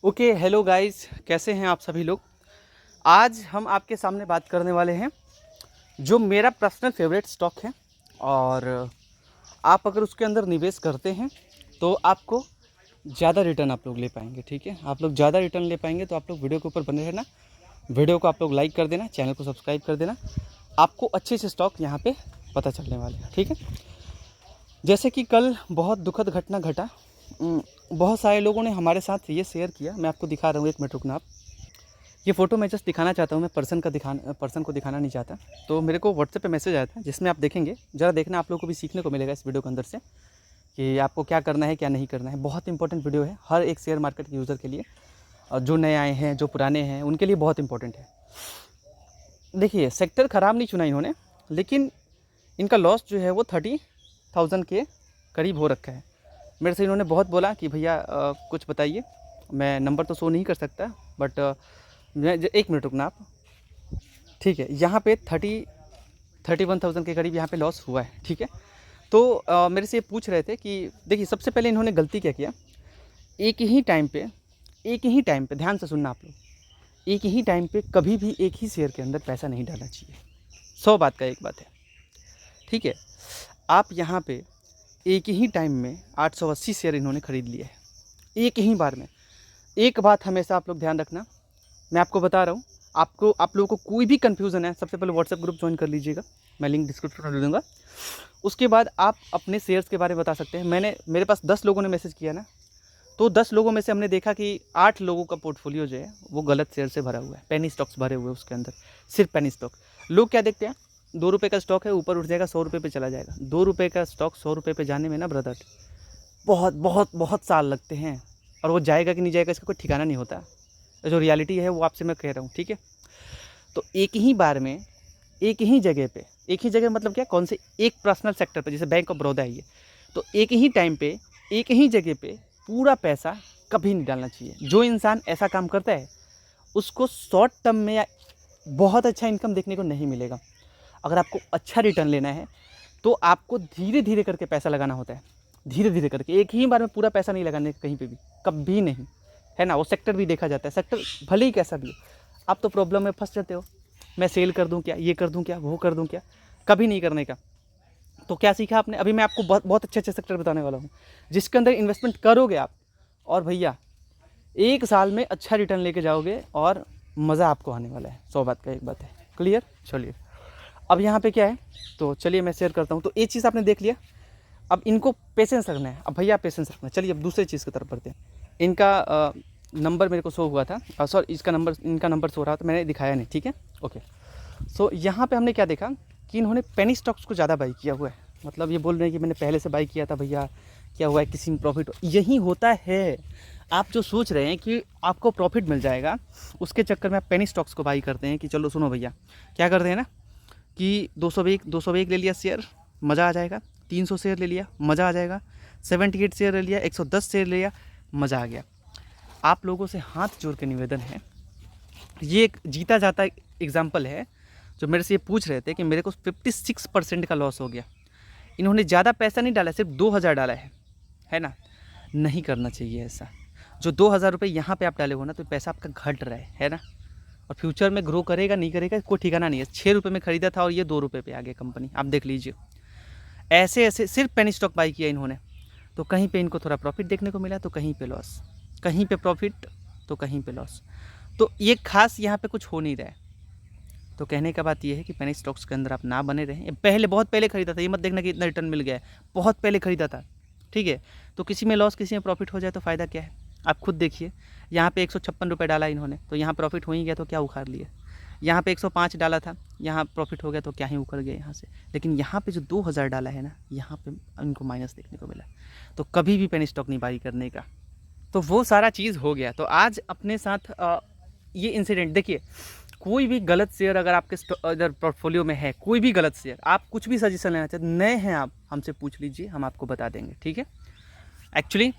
Okay, hello guys, कैसे हैं आप सभी लोग। आज हम आपके सामने बात करने वाले हैं जो मेरा पर्सनल फेवरेट स्टॉक है। और आप अगर उसके अंदर निवेश करते हैं तो आपको ज़्यादा रिटर्न आप लोग ले पाएंगे। ठीक है, आप लोग ज़्यादा रिटर्न ले पाएंगे तो आप लोग वीडियो के ऊपर बने रहना। वीडियो को आप लोग लाइक कर देना, चैनल को सब्सक्राइब कर देना। आपको अच्छे से स्टॉक यहाँ पे पता चलने वाले हैं। ठीक है, जैसे कि कल बहुत दुखद घटना घटा। बहुत सारे लोगों ने हमारे साथ ये शेयर किया। मैं आपको दिखा रहा हूँ, 1 मिनट रुकना आप। ये फ़ोटो मैं जस्ट दिखाना चाहता हूँ, मैं पर्सन को दिखाना नहीं चाहता। तो मेरे को व्हाट्सएप पे मैसेज आया था जिसमें आप देखेंगे, ज़रा देखना, आप लोगों को भी सीखने को मिलेगा इस वीडियो के अंदर से कि आपको क्या करना है क्या नहीं करना है। बहुत इंपॉर्टेंट वीडियो है हर एक शेयर मार्केट के यूज़र के लिए, और जो नए आए हैं, जो पुराने हैं, उनके लिए बहुत इंपॉर्टेंट है। देखिए, सेक्टर ख़राब नहीं चुना इन्होंने, लेकिन इनका लॉस जो है वो 30,000 के करीब हो रखा है। मेरे से इन्होंने बहुत बोला कि भैया कुछ बताइए। मैं नंबर तो शो नहीं कर सकता, बट मैं 1 मिनट रुकना आप। ठीक है, यहाँ पे 31,000 के करीब यहाँ पे लॉस हुआ है। ठीक है, तो मेरे से ये पूछ रहे थे कि देखिए, सबसे पहले इन्होंने गलती क्या किया। एक ही टाइम पे ध्यान से सुनना आप लोग, एक ही टाइम पे कभी भी एक ही शेयर के अंदर पैसा नहीं डालना चाहिए। 100 बात का एक बात है। ठीक है, आप यहाँ पे एक ही टाइम में 880 शेयर इन्होंने ख़रीद लिए है एक ही बार में। एक बात हमेशा आप लोग ध्यान रखना, मैं आपको बता रहा हूँ। आप लोगों को कोई भी कन्फ्यूज़न है, सबसे पहले व्हाट्सएप ग्रुप ज्वाइन कर लीजिएगा, मैं लिंक डिस्क्रिप्शन में दे दूँगा। उसके बाद आप अपने शेयर्स के बारे में बता सकते हैं। मेरे पास 10 लोगों ने मैसेज किया ना, तो 10 लोगों में से हमने देखा कि 8 लोगों का पोर्टफोलियो जो है वो गलत शेयर से भरा हुआ है। पेनी स्टॉक्स भरे हुए हैं उसके अंदर, सिर्फ पेनी स्टॉक। लोग क्या देखते हैं, 2 रुपये का स्टॉक है, ऊपर उठ जाएगा, 100 रुपये पे चला जाएगा। 2 रुपये का स्टॉक 100 रुपये पे जाने में ना ब्रदर, बहुत बहुत बहुत साल लगते हैं, और वो जाएगा कि नहीं जाएगा इसका कोई ठिकाना नहीं होता। जो रियलिटी है वो आपसे मैं कह रहा हूँ। ठीक है, तो एक ही बार में एक ही जगह पे, एक ही जगह मतलब क्या, कौन से एक पर्सनल सेक्टर पे, जैसे बैंक ऑफ बड़ौदा है ये, तो एक ही टाइम पे एक ही जगह पे पूरा पैसा कभी नहीं डालना चाहिए। जो इंसान ऐसा काम करता है उसको शॉर्ट टर्म में या बहुत अच्छा इनकम देखने को नहीं मिलेगा। अगर आपको अच्छा रिटर्न लेना है तो आपको धीरे धीरे करके पैसा लगाना होता है, धीरे धीरे करके। एक ही बार में पूरा पैसा नहीं लगाने का कहीं पे भी, कभी नहीं, है ना। वो सेक्टर भी देखा जाता है, सेक्टर भले ही कैसा भी हो। आप तो प्रॉब्लम में फंस जाते हो, मैं सेल कर दूं क्या, ये कर दूं क्या, वो कर दूं क्या, कभी नहीं करने का। तो क्या सीखा आपने, अभी मैं आपको बहुत बहुत अच्छे अच्छे सेक्टर बताने वाला हूँ जिसके अंदर इन्वेस्टमेंट करोगे आप, और भैया 1 साल में अच्छा रिटर्न लेके जाओगे और मज़ा आपको आने वाला है। 100 बात का एक बात है। क्लियर, चलिए अब यहाँ पे क्या है, तो चलिए मैं शेयर करता हूँ। तो एक चीज़ आपने देख लिया, अब इनको पेशेंस रखना है। अब भैया पेशेंस रखना है। चलिए अब दूसरी चीज़ की तरफ बढ़ते हैं। इनका नंबर मेरे को शो हुआ था, सॉरी इनका नंबर शो रहा था, मैंने दिखाया नहीं। ठीक है, ओके। सो यहाँ पे हमने क्या देखा कि इन्होंने पेनी स्टॉक्स को ज़्यादा बाई किया हुआ है। मतलब ये बोल रहे हैं कि मैंने पहले से बाई किया था भैया, क्या हुआ है, किसी में प्रॉफिट। यही होता है, आप जो सोच रहे हैं कि आपको प्रॉफिट मिल जाएगा, उसके चक्कर में आप पेनी स्टॉक्स को बाई करते हैं कि चलो सुनो भैया, क्या करते हैं ना कि 201 ले लिया शेयर, मज़ा आ जाएगा। 300 शेयर ले लिया, मज़ा आ जाएगा। 78 शेयर ले लिया, 110 शेयर ले लिया, मज़ा आ गया। आप लोगों से हाथ जोड़ के निवेदन है, ये एक जीता जाता एग्जाम्पल है। जो मेरे से ये पूछ रहे थे कि मेरे को 56% का लॉस हो गया, इन्होंने ज़्यादा पैसा नहीं डाला, सिर्फ 2,000 डाला है ना। नहीं करना चाहिए ऐसा। जो 2,000 रुपये यहाँ पे आप डाले हो ना, तो पैसा आपका घट रहा है ना। और फ्यूचर में ग्रो करेगा नहीं करेगा कोई ठिकाना नहीं है। 6 रुपये में ख़रीदा था और ये 2 रुपये पे आ गया कंपनी, आप देख लीजिए। ऐसे ऐसे सिर्फ पेनी स्टॉक बाई किया इन्होंने, तो कहीं पे इनको थोड़ा प्रॉफिट देखने को मिला, तो कहीं पे लॉस, कहीं पे प्रॉफिट तो कहीं पे लॉस। तो ये खास यहाँ पे कुछ हो नहीं रहा है। तो कहने का बात ये है कि पेनी स्टॉक्स के अंदर आप ना बने रहें। पहले बहुत पहले ख़रीदा था, ये मत देखना कि इतना रिटर्न मिल गया है, बहुत पहले ख़रीदा था। ठीक है, तो किसी में लॉस किसी में प्रॉफिट हो जाए तो फ़ायदा क्या है, आप खुद देखिए। यहाँ पे 156 रुपये डाला इन्होंने, तो यहाँ प्रॉफिट हो ही गया, तो क्या उखाड़ लिए। यहाँ पे 105 डाला था, यहाँ प्रॉफिट हो गया, तो क्या ही उखड़ गया यहाँ से। लेकिन यहाँ पे जो 2,000 डाला है ना, यहाँ पे इनको माइनस देखने को मिला। तो कभी भी पेनी स्टॉक नहीं बाई करने का। तो वो सारा चीज़ हो गया। तो आज अपने साथ ये इंसिडेंट देखिए, कोई भी गलत शेयर अगर आपके इधर पोर्टफोलियो में है, कोई भी गलत शेयर, आप कुछ भी सजेशन लेना चाहते, नए हैं आप, हमसे पूछ लीजिए, हम आपको बता देंगे। ठीक है, एक्चुअली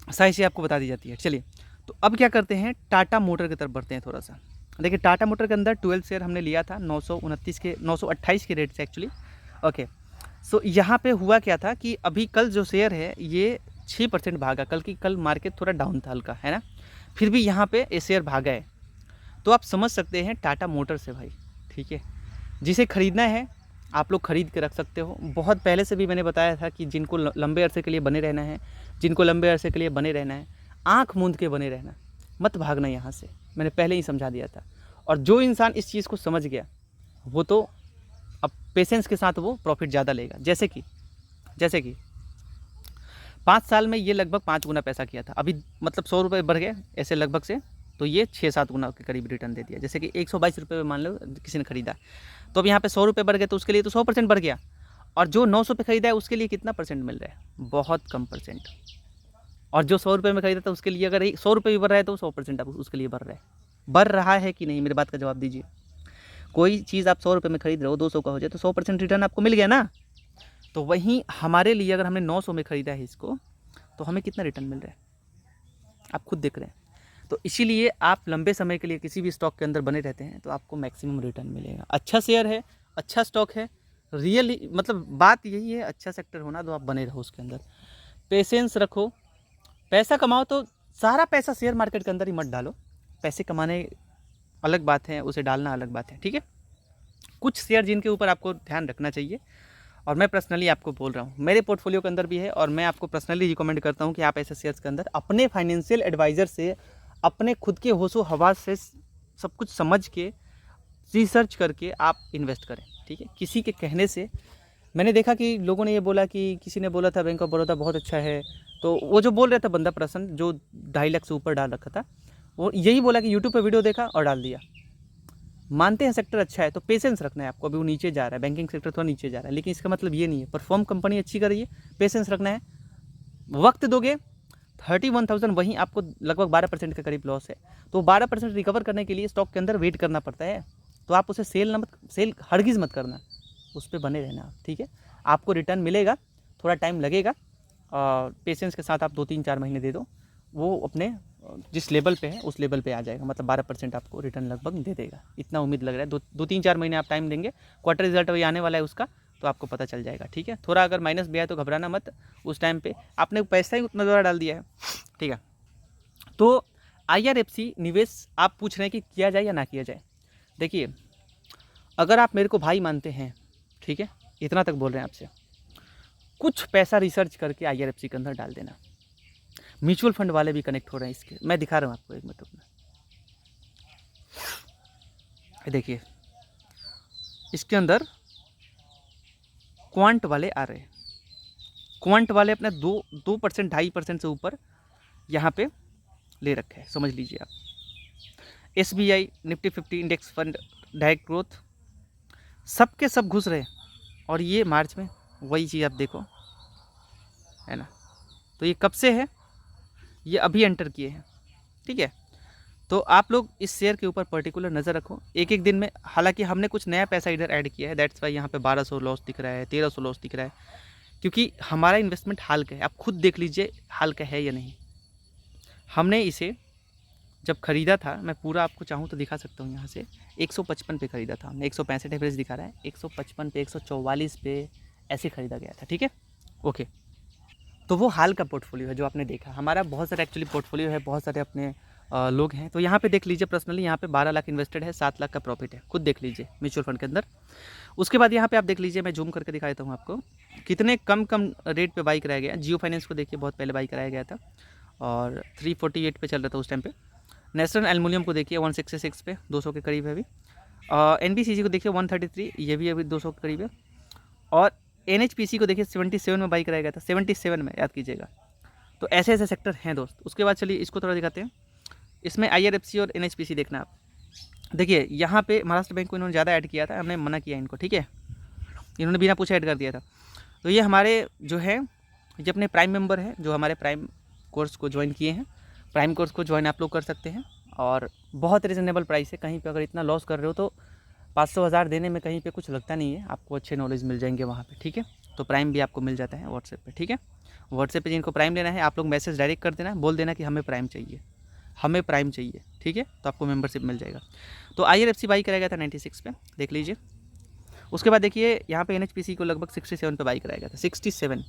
सही से आपको बता दी जाती है। चलिए, तो अब क्या करते हैं, टाटा मोटर की तरफ बढ़ते हैं थोड़ा सा। देखिए, टाटा मोटर के अंदर 12 शेयर हमने लिया था 928 के रेट से एक्चुअली। ओके, सो यहाँ पे हुआ क्या था कि अभी कल जो शेयर है ये 6% भागा। कल मार्केट थोड़ा डाउन था हल्का, है ना। फिर भी यहाँ पे ये शेयर भागा है। तो आप समझ सकते हैं टाटा मोटर्स है भाई, ठीक है। जिसे ख़रीदना है आप लोग ख़रीद के रख सकते हो। बहुत पहले से भी मैंने बताया था कि जिनको लंबे अरसे के लिए बने रहना है, जिनको लंबे अरसे के लिए बने रहना है, आँख मूंद के बने रहना, मत भागना यहाँ से, मैंने पहले ही समझा दिया था। और जो इंसान इस चीज़ को समझ गया वो तो अब पेशेंस के साथ वो प्रॉफिट ज़्यादा लेगा। जैसे कि 5 साल में ये लगभग 5 गुना पैसा किया था, अभी मतलब 100 रुपये बढ़ गए ऐसे लगभग से, तो ये 6-7 गुना के करीब रिटर्न दे दिया। जैसे कि 122 रुपये में मान लो किसी ने खरीदा, तो अब यहाँ पे 100 रुपये बढ़ गए तो उसके लिए तो 100% बढ़ गया। और जो 900 पे खरीदा है उसके लिए कितना परसेंट मिल रहा है? बहुत कम परसेंट। और जो 100 रुपये में खरीदा था उसके लिए अगर 100 रुपये भी बढ़ रहा है तो 100% अब उसके लिए बढ़ रहा है। बढ़ रहा है कि नहीं, मेरी बात का जवाब दीजिए। कोई चीज़ आप 100 रुपये में खरीद रहे हो, 200 का हो जाए तो 100% रिटर्न आपको मिल गया ना। तो वहीं हमारे लिए अगर हमने 900 में खरीदा है इसको, तो हमें कितना रिटर्न मिल रहा है आप खुद देख रहे हैं। तो इसीलिए आप लंबे समय के लिए किसी भी स्टॉक के अंदर बने रहते हैं तो आपको मैक्सिमम रिटर्न मिलेगा। अच्छा शेयर है, अच्छा स्टॉक है, रियली मतलब बात यही है, अच्छा सेक्टर होना तो आप बने रहो उसके अंदर, पेशेंस रखो, पैसा कमाओ। तो सारा पैसा शेयर मार्केट के अंदर ही मत डालो, पैसे कमाने अलग बात है, उसे डालना अलग बात है, ठीक है। कुछ शेयर जिनके ऊपर आपको ध्यान रखना चाहिए, और मैं पर्सनली आपको बोल रहा हूँ, मेरे पोर्टफोलियो के अंदर भी है, और मैं आपको पर्सनली रिकमेंड करता हूँ कि आप ऐसे शेयर्स के अंदर अपने फाइनेंशियल एडवाइज़र से, अपने खुद के होशो हवास से सब कुछ समझ के, रिसर्च करके आप इन्वेस्ट करें, ठीक है। किसी के कहने से मैंने देखा कि लोगों ने ये बोला कि किसी ने बोला था बैंक ऑफ बड़ौदा बहुत अच्छा है, तो वो जो बोल रहा था बंदा पर्सन जो 2.5 लाख से ऊपर डाल रखा था, वो यही बोला कि यूट्यूब पे वीडियो देखा और डाल दिया। मानते हैं सेक्टर अच्छा है तो पेशेंस रखना है आपको। अभी वो नीचे जा रहा है, बैंकिंग सेक्टर थोड़ा नीचे जा रहा है, लेकिन इसका मतलब ये नहीं है परफॉर्म कंपनी अच्छी कर रही है, पेशेंस रखना है। वक्त दोगे 31,000 वहीं आपको लगभग 12% के करीब लॉस है, तो 12% रिकवर करने के लिए स्टॉक के अंदर वेट करना पड़ता है। तो आप उसे सेल हरगिज़ मत करना, उस पर बने रहना आप, ठीक है। आपको रिटर्न मिलेगा, थोड़ा टाइम लगेगा, और पेशेंस के साथ आप 2-3-4 महीने दे दो, वो अपने जिस लेवल पे है उस लेवल पे आ जाएगा, मतलब 12% आपको रिटर्न लगभग दे देगा, इतना उम्मीद लग रहा है। 2-3-4 महीने आप टाइम देंगे, क्वार्टर रिजल्ट अभी आने वाला है उसका, तो आपको पता चल जाएगा, ठीक है। थोड़ा अगर माइनस भी आए तो घबराना मत, उस टाइम पे आपने पैसा ही उतना ज़्यादा डाल दिया है, ठीक है। तो IRFC निवेश आप पूछ रहे हैं कि किया जाए या ना किया जाए। देखिए, अगर आप मेरे को भाई मानते हैं, ठीक है, इतना तक बोल रहे हैं आपसे, कुछ पैसा रिसर्च करके IRFC के अंदर डाल देना। म्यूचुअल फंड वाले भी कनेक्ट हो रहे हैं इसके, मैं दिखा रहा हूँ आपको एक मिनट में। देखिए, इसके अंदर क्वांट वाले आ रहे हैं, क्वांट वाले अपने 2% 2.5% से ऊपर यहाँ पे ले रखे हैं, समझ लीजिए आप। SBI, Nifty 50 index fund, direct growth, सब के सब घुस रहे हैं, और ये मार्च में वही चीज़ आप देखो, है ना। तो ये कब से है, ये अभी एंटर किए हैं, ठीक है। तो आप लोग इस शेयर के ऊपर पर्टिकुलर नज़र रखो, एक एक दिन में। हालांकि हमने कुछ नया पैसा इधर ऐड किया है, दैट्स वाई यहाँ पे 1200 लॉस दिख रहा है, 1300 लॉस दिख रहा है, क्योंकि हमारा इन्वेस्टमेंट हाल का है। आप खुद देख लीजिए हाल का है या नहीं। हमने इसे जब ख़रीदा था, मैं पूरा आपको चाहूँ तो दिखा सकता हूँ, यहाँ से 155 पे ख़रीदा था हमने, 165 एवरेज दिखा रहा है, 155 पे, 144 पे ऐसे ख़रीदा गया था, ठीक है, ओके। तो वो हाल का पोर्टफोलियो है जो आपने देखा। हमारा बहुत सारे एक्चुअली पोर्टफोलियो है, बहुत सारे अपने लोग हैं। तो यहाँ पे देख लीजिए, पर्सनली यहाँ पे 12 लाख इन्वेस्टेड है, 7 लाख का प्रॉफिट है, खुद देख लीजिए म्यूचुअल फंड के अंदर। उसके बाद यहाँ पे आप देख लीजिए, मैं जूम करके दिखा देता हूँ आपको, कितने कम रेट पे बाई कराया गया। जियो फाइनेंस को देखिए, बहुत पहले बाई कराया गया था और 348 पे चल रहा था उस टाइम पे। नेशनल एल्युमिनियम को देखिए 166 पे, 200 के करीब है अभी। NBCC को देखिए 133, ये भी अभी 200 के करीब है। और NHPC को देखिए 77 में बाई कराया गया था, 77 में, याद कीजिएगा। तो ऐसे ऐसे सेक्टर हैं दोस्त। उसके बाद चलिए इसको थोड़ा दिखाते हैं। इसमें IRFC और NHPC देखना आप। देखिए यहाँ पे महाराष्ट्र बैंक को इन्होंने ज़्यादा ऐड किया था, हमने मना किया इनको, ठीक है, इन्होंने बिना पूछे ऐड कर दिया था। तो ये हमारे जो है, ये अपने प्राइम मेंबर हैं, जो हमारे प्राइम कोर्स को ज्वाइन किए हैं। प्राइम कोर्स को ज्वाइन आप लोग कर सकते हैं, और बहुत रिजनेबल प्राइस है। कहीं पे अगर इतना लॉस कर रहे हो तो 500,000 देने में कहीं पे कुछ लगता नहीं है, आपको अच्छे नॉलेज मिल जाएंगे वहाँ पे, ठीक है। तो प्राइम भी आपको मिल जाता है व्हाट्सएप पे, ठीक है। व्हाट्सएप पे जिनको प्राइम लेना है, आप लोग मैसेज डायरेक्ट कर देना, बोल देना कि हमें प्राइम चाहिए, हमें प्राइम चाहिए, ठीक है, तो आपको मेंबरशिप मिल जाएगा। तो IRFC बाई कराया गया था 96 पे, देख लीजिए। उसके बाद देखिए यहाँ पे NHPC को लगभग 67 पे बाई कराया गया था, 67,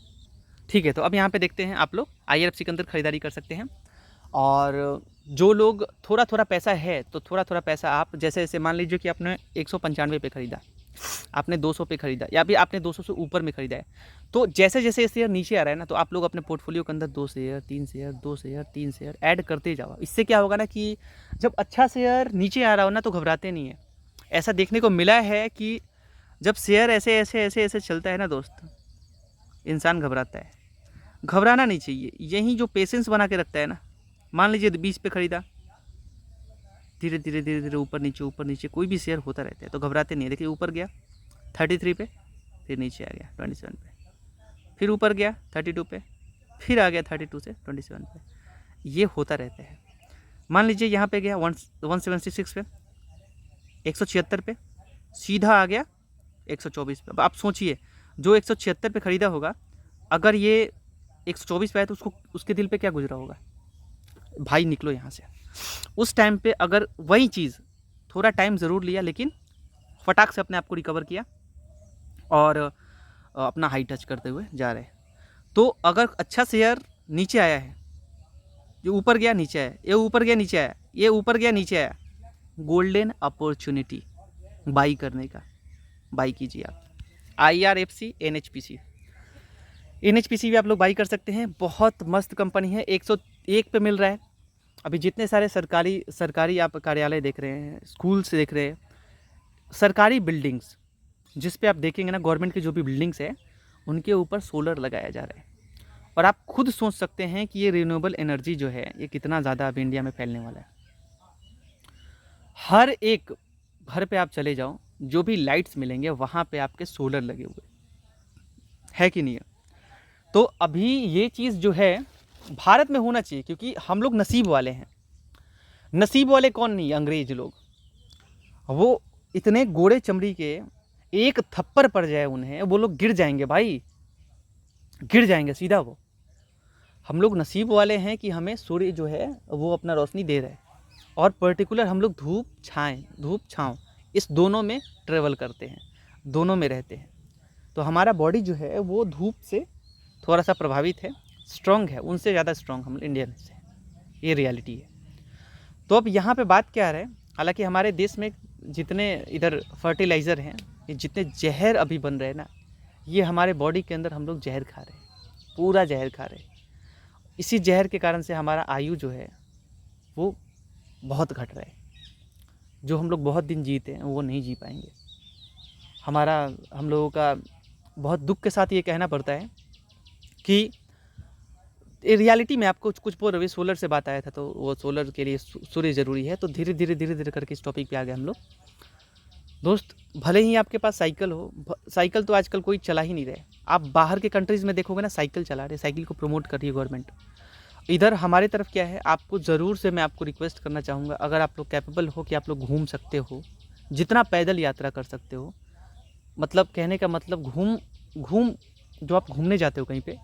ठीक है। तो अब यहाँ पे देखते हैं, आप लोग IRFC के अंदर खरीदारी कर सकते हैं। और जो लोग थोड़ा थोड़ा पैसा है तो थोड़ा थोड़ा पैसा आप जैसे जैसे मान लीजिए कि आपने 195 पे खरीदा, आपने 200 पे खरीदा या फिर आपने 200 से ऊपर में खरीदा है, तो जैसे जैसे शेयर नीचे आ रहा है ना, तो आप लोग अपने पोर्टफोलियो के अंदर 2 share 3 share 2 share 3 share add करते जाओ। इससे क्या होगा ना कि जब अच्छा शेयर नीचे आ रहा हो ना तो घबराते नहीं है। ऐसा देखने को मिला है कि जब शेयर ऐसे ऐसे ऐसे ऐसे चलता है ना दोस्त, इंसान घबराता है। घबराना नहीं चाहिए, यही जो पेशेंस बना के रखता है ना, मान लीजिए 20 पे खरीदा, धीरे धीरे धीरे धीरे ऊपर नीचे कोई भी शेयर होता रहता है तो घबराते नहीं है। देखिए ऊपर गया 33 पे, फिर नीचे आ गया 27 पे, फिर ऊपर गया 32 पे, फिर आ गया 32 से 27 पे। ये होता रहता है। मान लीजिए यहाँ पे गया 176 पे, 176 पे, सीधा आ गया 124 पे। अब आप सोचिए, जो 176 पे ख़रीदा होगा, अगर ये 124 पे आया तो उसको उसके दिल पे क्या गुजरा होगा, भाई निकलो यहाँ से। उस टाइम पे अगर वही चीज़ थोड़ा टाइम ज़रूर लिया, लेकिन फटाक से अपने आप को रिकवर किया और अपना हाई टच करते हुए जा रहे हैं। तो अगर अच्छा शेयर नीचे आया है, जो ऊपर गया नीचे आया, ये ऊपर गया नीचे आया, ये ऊपर गया नीचे आया, गोल्डन अपॉर्चुनिटी बाई करने का, बाई कीजिए आप। IRFC NHPC भी आप लोग बाई कर सकते हैं। बहुत मस्त कंपनी है, 101 पे मिल रहा है। अभी जितने सारे सरकारी आप कार्यालय देख रहे हैं, स्कूल से देख रहे हैं, सरकारी बिल्डिंग्स जिस पे आप देखेंगे ना, गवर्नमेंट की जो भी बिल्डिंग्स है उनके ऊपर सोलर लगाया जा रहा है। और आप खुद सोच सकते हैं कि ये रिन्यूएबल एनर्जी जो है ये कितना ज़्यादा अब इंडिया में फैलने वाला है। हर एक घर पे आप चले जाओ, जो भी लाइट्स मिलेंगे वहाँ पे आपके सोलर लगे हुए है कि नहीं है। तो अभी ये चीज़ जो है भारत में होना चाहिए, क्योंकि हम लोग नसीब वाले हैं। नसीब वाले कौन नहीं, अंग्रेज लोग। वो इतने गोरे चमड़ी के, एक थप्पड़ पड़ जाए उन्हें, वो लोग गिर जाएंगे भाई, गिर जाएंगे सीधा वो। हम लोग नसीब वाले हैं कि हमें सूर्य जो है वो अपना रोशनी दे रहा है, और पर्टिकुलर हम लोग धूप छाँव इस दोनों में ट्रेवल करते हैं, दोनों में रहते हैं। तो हमारा बॉडी जो है वो धूप से थोड़ा सा प्रभावित है, स्ट्रॉन्ग है, उनसे ज़्यादा स्ट्रॉन्ग हम इंडियन से, ये रियलिटी है। तो अब यहाँ पे बात क्या है, हालांकि हमारे देश में जितने इधर फर्टिलाइज़र हैं, ये जितने जहर अभी बन रहे हैं ना, ये हमारे बॉडी के अंदर हम लोग जहर खा रहे हैं, पूरा जहर खा रहे हैं। इसी जहर के कारण से हमारा आयु जो है वो बहुत घट रहा है। जो हम लोग बहुत दिन जीते हैं वो नहीं जी पाएंगे। हम लोगों का बहुत दुख के साथ ये कहना पड़ता है कि रियलिटी में आपको कुछ बोल रहे, सोलर से बात आया था, तो वो सोलर के लिए सूर्य ज़रूरी है। तो धीरे धीरे करके इस टॉपिक पे आ गए हम लोग। दोस्त, भले ही आपके पास साइकिल हो, साइकिल तो आजकल कोई चला ही नहीं रहे। आप बाहर के कंट्रीज़ में देखोगे ना, साइकिल चला रहे, साइकिल को प्रमोट कर रही है गवर्नमेंट। इधर हमारे तरफ क्या है, आपको ज़रूर से मैं आपको रिक्वेस्ट करना चाहूँगा, अगर आप लोग कैपेबल हो कि आप लोग घूम सकते हो, जितना पैदल यात्रा कर सकते हो, मतलब कहने का मतलब घूम जो आप घूमने जाते हो कहीं पे,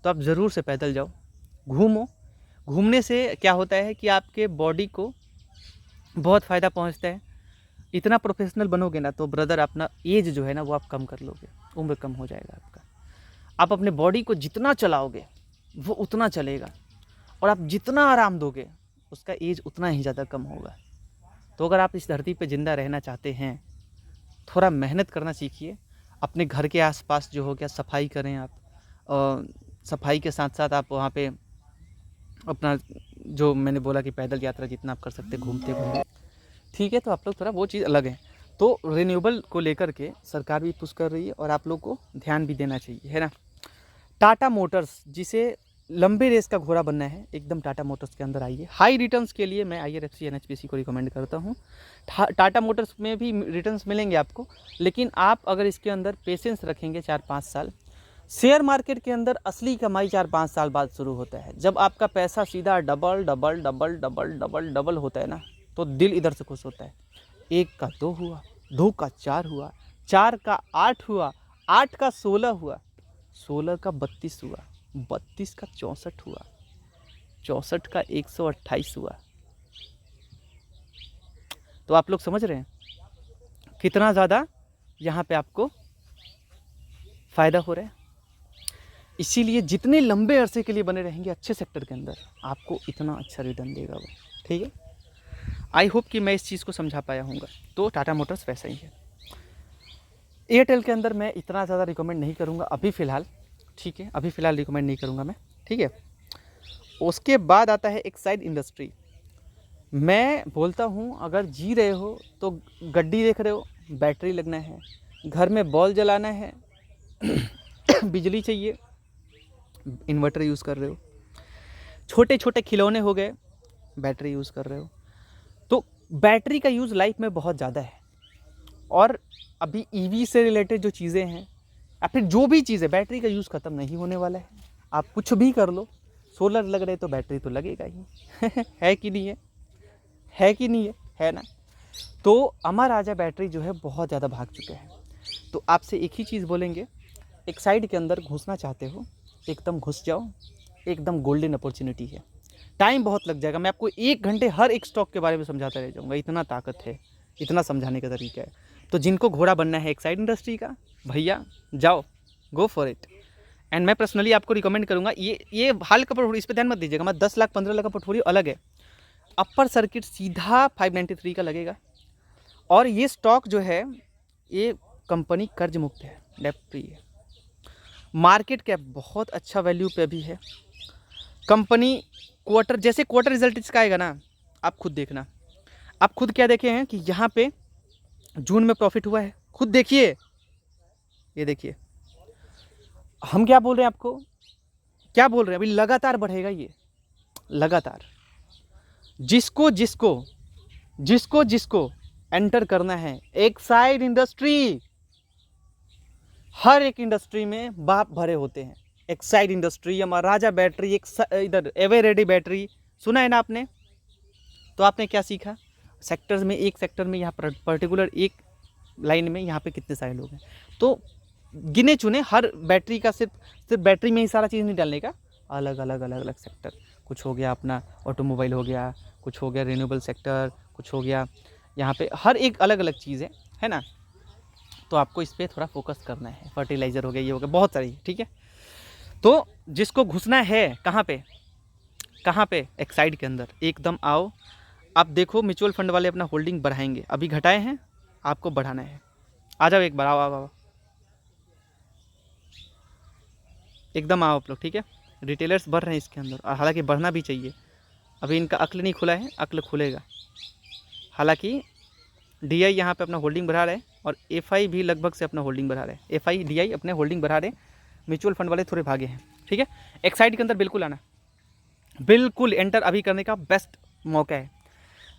तो आप ज़रूर से पैदल जाओ, घूमो। घूमने से क्या होता है कि आपके बॉडी को बहुत फ़ायदा पहुंचता है। इतना प्रोफेशनल बनोगे ना तो ब्रदर, अपना एज जो है ना वो आप कम कर लोगे, उम्र कम हो जाएगा आपका। आप अपने बॉडी को जितना चलाओगे वो उतना चलेगा, और आप जितना आराम दोगे उसका एज उतना ही ज़्यादा कम होगा। तो अगर आप इस धरती पे ज़िंदा रहना चाहते हैं, थोड़ा मेहनत करना सीखिए। अपने घर के आसपास जो हो गया सफाई करें आप, सफाई के साथ साथ आप वहाँ पे अपना, जो मैंने बोला कि पैदल यात्रा जितना आप कर सकते घूमते घूमते, ठीक है। तो आप लोग थोड़ा वो चीज़ अलग है। तो रिन्यूएबल को लेकर के सरकार भी पुश कर रही है, और आप लोग को ध्यान भी देना चाहिए, है ना। टाटा मोटर्स, जिसे लंबे रेस का घोड़ा बनना है, एकदम टाटा मोटर्स के अंदर आइए। हाई रिटर्न्स के लिए मैं IRFC NHPC को रिकमेंड करता हूँ। टाटा मोटर्स में भी रिटर्न्स मिलेंगे आपको, लेकिन आप अगर इसके अंदर पेशेंस रखेंगे 4-5 साल। शेयर मार्केट के अंदर असली कमाई 4-5 साल बाद शुरू होता है, जब आपका पैसा सीधा double double double double double double होता है ना, तो दिल इधर से खुश होता है। 1 का 2 हुआ, 2 का 4 हुआ, 4 का 8 हुआ, 8 का 16 हुआ, 16 का 32 हुआ, 32 का 64 हुआ, 64 का 128 हुआ। तो आप लोग समझ रहे हैं कितना ज़्यादा यहाँ पे आपको फ़ायदा हो रहा है। इसीलिए जितने लंबे अरसे के लिए बने रहेंगे अच्छे सेक्टर के अंदर, आपको इतना अच्छा रिटर्न देगा वो। ठीक है, आई होप कि मैं इस चीज़ को समझा पाया हूँगा। तो टाटा मोटर्स वैसा ही है। एयरटेल के अंदर मैं इतना ज़्यादा रिकमेंड नहीं करूँगा अभी फ़िलहाल। ठीक है, अभी फ़िलहाल रिकमेंड नहीं करूँगा मैं। ठीक है, उसके बाद आता है एक्साइड इंडस्ट्री। मैं बोलता हूँ अगर जी रहे हो तो गड्डी देख रहे हो, बैटरी लगना है, घर में बॉल जलाना है बिजली चाहिए, इन्वर्टर यूज़ कर रहे हो, छोटे छोटे खिलौने हो गए, बैटरी यूज़ कर रहे हो, तो बैटरी का यूज़ लाइफ में बहुत ज़्यादा है। और अभी ईवी से रिलेटेड जो चीज़ें हैं या फिर जो भी चीज़ है, बैटरी का यूज़ ख़त्म नहीं होने वाला है। आप कुछ भी कर लो, सोलर लग रहे तो बैटरी तो लगेगा ही है कि नहीं है, है कि नहीं है ना। तो अमर राजा बैटरी जो है बहुत ज़्यादा भाग चुके हैं। तो आपसे एक ही चीज़ बोलेंगे, एक साइड के अंदर घुसना चाहते हो एकदम घुस जाओ, एकदम गोल्डन अपॉर्चुनिटी है। टाइम बहुत लग जाएगा, मैं आपको 1 घंटे हर एक स्टॉक के बारे में समझाता रह जाऊँगा, इतना ताकत है, इतना समझाने का तरीका है। तो जिनको घोड़ा बनना है एक्साइड इंडस्ट्री का, भैया जाओ, गो फॉर इट। एंड मैं पर्सनली आपको रिकमेंड करूँगा, ये हाल का पोर्टफोलियो, इस पर ध्यान मत दीजिएगा, मैं 10 लाख 15 लाख का पोर्टफोलियो अलग है। अपर सर्किट सीधा 593 का लगेगा। और ये स्टॉक जो है, ये कंपनी कर्ज मुक्त है, डेब्ट फ्री है, मार्केट कैप बहुत अच्छा वैल्यू पे भी है। कंपनी क्वार्टर, जैसे क्वार्टर रिजल्ट इसका आएगा ना, आप खुद देखना। आप खुद क्या देखे हैं कि यहाँ पे जून में प्रॉफिट हुआ है, खुद देखिए, ये देखिए। हम क्या बोल रहे हैं आपको, क्या बोल रहे हैं, अभी लगातार बढ़ेगा ये, लगातार। जिसको जिसको जिसको जिसको एंटर करना है एक्साइड इंडस्ट्री, हर एक इंडस्ट्री में बाप भरे होते हैं। एक्साइड इंडस्ट्री, महाराजा बैटरी, एक इधर एवरेडी बैटरी, सुना है ना आपने। तो आपने क्या सीखा, सेक्टर्स में, एक सेक्टर में, यहाँ पर पर्टिकुलर एक लाइन में यहाँ पे कितने सारे लोग हैं। तो गिने चुने, हर बैटरी का सिर्फ बैटरी में ही सारा चीज़ नहीं डालने का, अलग अलग अलग अलग सेक्टर, कुछ हो गया अपना ऑटोमोबाइल हो गया, कुछ हो गया रिन्यूएबल सेक्टर, कुछ हो गया यहाँ पे, हर एक अलग अलग चीज़ है ना। तो आपको इस पर थोड़ा फोकस करना है। फर्टिलाइज़र हो गया, ये हो गया, बहुत सारी। ठीक है, तो जिसको घुसना है कहाँ पे एक्साइड के अंदर, एकदम आओ। आप देखो म्यूचुअल फंड वाले अपना होल्डिंग बढ़ाएंगे, अभी घटाए हैं, आपको बढ़ाना है। आ जाओ एक बार, आओ आओ आओ, एकदम आओ आप लोग। ठीक है, रिटेलर्स बढ़ रहे हैं इसके अंदर, और हालांकि बढ़ना भी चाहिए। अभी इनका अक्ल नहीं खुला है, अक्ल खुलेगा। हालांकि DI यहाँ पे अपना होल्डिंग बढ़ा रहे हैं, और FI भी लगभग से अपना होल्डिंग बढ़ा रहे हैं। FI DI अपने होल्डिंग बढ़ा रहे हैं, म्यूचुअल फंड वाले थोड़े भागे हैं। ठीक है, एक्साइड के अंदर बिल्कुल आना, बिल्कुल एंटर अभी करने का बेस्ट मौका है।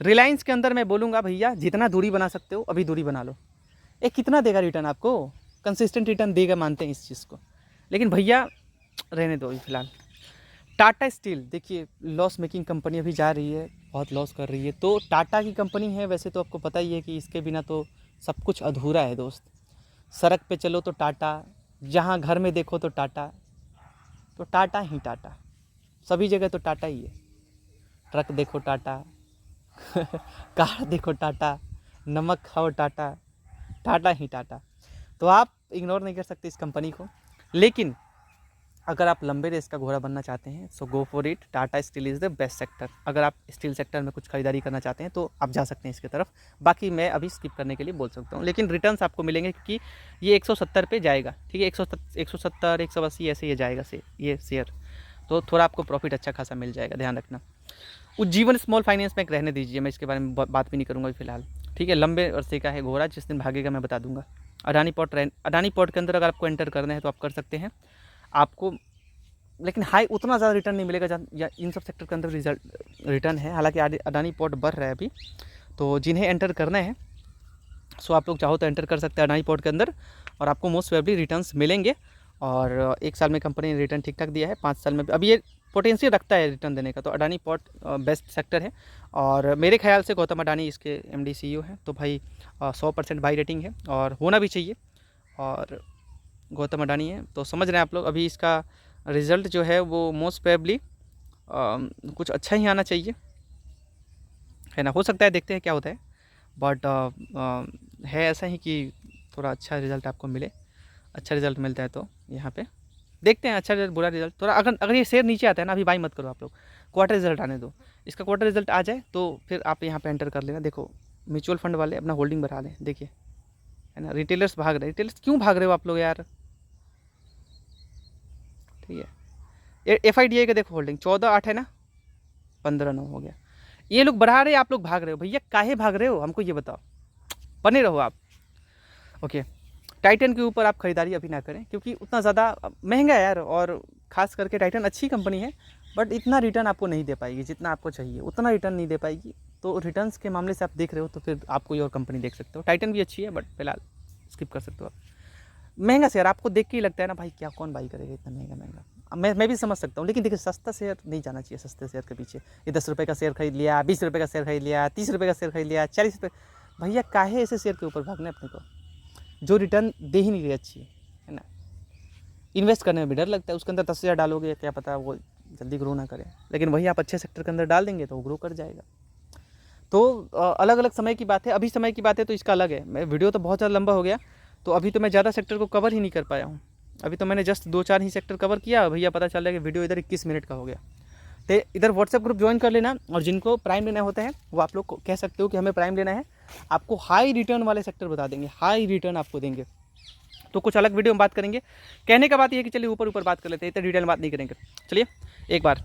रिलायंस के अंदर मैं बोलूँगा भैया, जितना दूरी बना सकते हो अभी दूरी बना लो। ये कितना देगा रिटर्न आपको, कंसिस्टेंट रिटर्न देगा, मानते हैं इस चीज़ को, लेकिन भैया रहने दो अभी फ़िलहाल। टाटा स्टील देखिए, लॉस मेकिंग कंपनी अभी जा रही है, बहुत लॉस कर रही है। तो टाटा की कंपनी है, वैसे तो आपको पता ही है कि इसके बिना तो सब कुछ अधूरा है दोस्त। सड़क पे चलो तो टाटा, जहाँ घर में देखो तो टाटा, तो टाटा ही टाटा, सभी जगह तो टाटा ही है। ट्रक देखो टाटा कार देखो टाटा, नमक खाओ टाटा, टाटा ही टाटा। तो आप इग्नोर नहीं कर सकते इस कंपनी को। लेकिन अगर आप लंबे रेस का घोड़ा बनना चाहते हैं, so go for it. Tata steel is the best sector. अगर आप स्टील सेक्टर में कुछ खरीदारी करना चाहते हैं तो आप जा सकते हैं इसकी तरफ। बाकी मैं अभी स्किप करने के लिए बोल सकता हूँ, लेकिन रिटर्न्स आपको मिलेंगे, क्योंकि ये 170 पे जाएगा। ठीक है, 170 180 ऐसे ये जाएगा ये शेयर, तो थोड़ा आपको प्रॉफिट अच्छा खासा मिल जाएगा, ध्यान रखना। उज्जीवन स्मॉल फाइनेंस बैंक रहने दीजिए, मैं इसके बारे में बात भी नहीं करूँगा फिलहाल। ठीक है, लंबे अरसे का है घोड़ा, जिस दिन भागेगा मैं बता दूंगा। अडानी पोर्ट के अंदर अगर आपको एंटर करना है तो आप कर सकते हैं। आपको लेकिन हाई उतना ज़्यादा रिटर्न नहीं मिलेगा, या इन सब सेक्टर के अंदर रिटर्न है। हालांकि अडानी पोर्ट बढ़ रहा है अभी, तो जिन्हें एंटर करना है सो आप लोग चाहो तो एंटर कर सकते हैं अडानी पोर्ट के अंदर, और आपको मोस्ट प्रोबेबली रिटर्न्स मिलेंगे। और 1 साल में कंपनी ने रिटर्न ठीक ठाक दिया है, 5 साल में अभी ये पोटेंशियल रखता है रिटर्न देने का। तो अडानी पोर्ट बेस्ट सेक्टर है, और मेरे ख्याल से गौतम अडानी इसके MD CEO हैं। तो भाई 100% बाई रेटिंग है, और होना भी चाहिए। और गौतम अडानी है, तो समझ रहे हैं आप लोग। अभी इसका रिज़ल्ट जो है वो मोस्ट प्रोबेबली कुछ अच्छा ही आना चाहिए, है ना। हो सकता है, देखते हैं क्या होता है, बट है ऐसा ही कि थोड़ा अच्छा रिज़ल्ट आपको मिले। अच्छा रिज़ल्ट मिलता है तो यहाँ पे देखते हैं अच्छा रिजल्ट बुरा रिजल्ट। थोड़ा अगर ये शेयर नीचे आता है ना, अभी बाई मत करो आप लोग, क्वार्टर रिजल्ट आने दो। इसका क्वार्टर रिजल्ट आ जाए तो फिर आप यहाँ पे एंटर कर लेना। देखो म्यूचुअल फंड वाले अपना होल्डिंग बढ़ा लें, देखिए है ना, रिटेलर्स भाग रहे हैं। रिटेलर्स क्यों भाग रहे हो आप लोग यार, ठीक है। FIDI का देखो होल्डिंग 14.8 है ना, 15.9 हो गया। ये लोग बढ़ा रहे हैं, आप लोग भाग रहे हो। भैया काहे भाग रहे हो, हमको ये बताओ, बने रहो आप। ओके, टाइटन के ऊपर आप खरीदारी अभी ना करें क्योंकि उतना ज़्यादा महंगा है यार, और ख़ास करके टाइटन अच्छी कंपनी है बट इतना रिटर्न आपको नहीं दे पाएगी जितना आपको चाहिए, उतना रिटर्न नहीं दे पाएगी। तो रिटर्न्स के मामले से आप देख रहे हो तो फिर आप कोई और कंपनी देख सकते हो। टाइटन भी अच्छी है बट फिलहाल स्किप कर सकते हो आप। महंगा शेयर आपको देख के ही लगता है ना भाई, क्या कौन बाई करेगा इतना महंगा महंगा। मैं भी समझ सकता हूँ, लेकिन देखिए सस्ता शेयर नहीं जाना चाहिए। सस्ते शेयर के पीछे ये 10 रुपये का शेयर खरीद लिया, 20 रुपये का शेयर खरीद लिया, 30 रुपये का शेयर खरीद लिया, 40 रुपये। भैया काहे ऐसे शेयर के ऊपर भागना है अपने को, जो रिटर्न दे ही नहीं रही अच्छी है ना। इन्वेस्ट करने में भी डर लगता है, उसके अंदर 10,000 डालोगे क्या पता वो जल्दी ग्रो ना करे, लेकिन वही आप अच्छे सेक्टर के अंदर डाल देंगे तो वो ग्रो कर जाएगा। तो अलग अलग समय की बात है, अभी समय की बात है तो इसका अलग है। मैं वीडियो तो बहुत ज़्यादा लंबा हो गया, तो अभी तो मैं ज़्यादा सेक्टर को कवर ही नहीं कर पाया हूँ। अभी तो मैंने जस्ट 2-4 ही सेक्टर कवर किया, भैया पता चल रहा है कि वीडियो इधर 21 मिनट का हो गया। तो इधर व्हाट्सएप ग्रुप ज्वाइन कर लेना, और जिनको प्राइम लेना होता है वो आप लोग कह सकते हो कि हमें प्राइम लेना है, आपको हाई रिटर्न वाले सेक्टर बता देंगे, हाई रिटर्न आपको देंगे। तो कुछ अलग वीडियो में बात करेंगे। कहने का बात ये है कि चलिए ऊपर ऊपर बात कर लेते हैं, इतना डिटेल बात नहीं करेंगे। चलिए एक बार